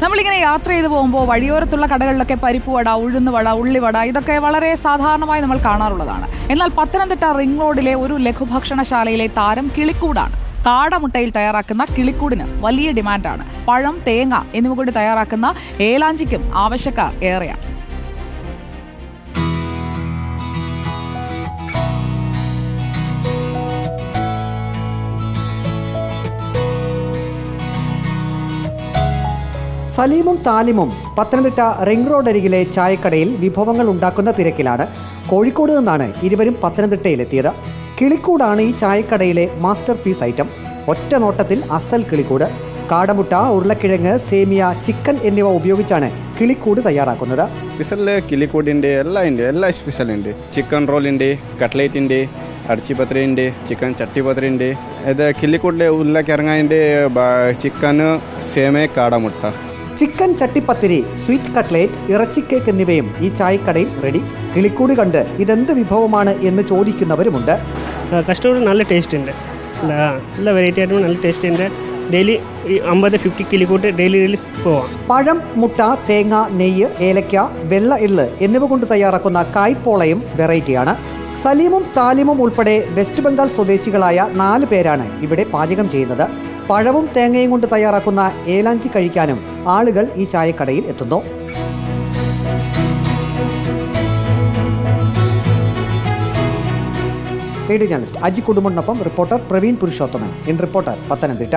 നമ്മളിങ്ങനെ യാത്ര ചെയ്ത് പോകുമ്പോൾ വഴിയോരത്തുള്ള കടകളിലൊക്കെ പരിപ്പുവട, ഉഴുന്നുവട, ഉള്ളിവട ഇതൊക്കെ വളരെ സാധാരണമായി നമ്മൾ കാണാറുള്ളതാണ്. എന്നാൽ പത്തനംതിട്ട റിംഗ് റോഡിലെ ഒരു ലഘുഭക്ഷണശാലയിലെ താരം കിളിക്കൂടാണ്. കാടമുട്ടയിൽ തയ്യാറാക്കുന്ന കിളിക്കൂടിന് വലിയ ഡിമാൻഡാണ്. പഴം, തേങ്ങ എന്നിവ കൂടി തയ്യാറാക്കുന്ന ഏലാഞ്ചിക്കും ആവശ്യക്കാർ ഏറെയാണ്. സലീമും താലിമും പത്തനംതിട്ട റിംഗ് റോഡ് അരികിലെ ചായക്കടയിൽ വിഭവങ്ങൾ ഉണ്ടാക്കുന്ന തിരക്കിലാണ്. കോഴിക്കോട് നിന്നാണ് ഇരുവരും പത്തനംതിട്ടയിലെത്തിയത്. കിളിക്കൂടാണ് ഈ ചായക്കടയിലെ മാസ്റ്റർ പീസ് ഐറ്റം. ഒറ്റ നോട്ടത്തിൽ അസൽ കിളിക്കൂട്. കാടമുട്ട, ഉരുളക്കിഴങ്ങ്, സേമിയ, ചിക്കൻ എന്നിവ ഉപയോഗിച്ചാണ് കിളിക്കൂട് തയ്യാറാക്കുന്നത്. സ്പെഷ്യൽ കിളിക്കൂടിൻ്റെ എല്ലാ സ്പെഷ്യൽ ഉണ്ട്. ചിക്കൻ റോളിൻ്റെ, കട്ട്ലേറ്റിൻ്റെ, അടച്ചിപ്പത്രിൻ്റെ, ചിക്കൻ ചട്ടിപ്പത്രിൻ്റെ. ഇത് കിളിക്കൂടിലെ ഉരുളക്കിഴങ്ങിൻ്റെ, ചിക്കൻ, സേമിയ, കാടമുട്ട. ചിക്കൻ ചട്ടിപ്പത്തിരി, സ്വീറ്റ് കട്ട്ലേറ്റ്, ഇറച്ചി കേക്ക് എന്നിവയും ഈ ചായക്കടയിൽ റെഡി. കിളിക്കൂട് കണ്ട് ഇതെന്ത് വിഭവമാണ് എന്ന് ചോദിക്കുന്നവരുമുണ്ട്. കസ്റ്റമർ നല്ല ടേസ്റ്റ് ഉണ്ട്, നല്ല വെറൈറ്റി ആയിട്ട് നല്ല ടേസ്റ്റ് ഉണ്ട്. ഡെയിലി 50-50 കിളിക്കൂട്ട് ഡെയിലി പോവാം. പഴം, മുട്ട, തേങ്ങ, നെയ്യ്, ഏലക്ക, വെള്ള എള്ള് എന്നിവ കൊണ്ട് തയ്യാറാക്കുന്ന കായ്പോളയും വെറൈറ്റിയാണ്. സലീമും താലിമും ഉൾപ്പെടെ വെസ്റ്റ് ബംഗാൾ സ്വദേശികളായ 4 പേരാണ് ഇവിടെ പാചകം ചെയ്യുന്നത്. പഴവും തേങ്ങയും കൊണ്ട് തയ്യാറാക്കുന്ന ഏലാഞ്ചി കഴിക്കാനും ആളുകൾ ഈ ചായക്കടയിൽ എത്തുന്നു. വീഡിയോ ജേർണലിസ്റ്റ് അജി കുടുംബനൊപ്പം reporter Praveen Purushothaman. In Reporter, Pathanamthitta.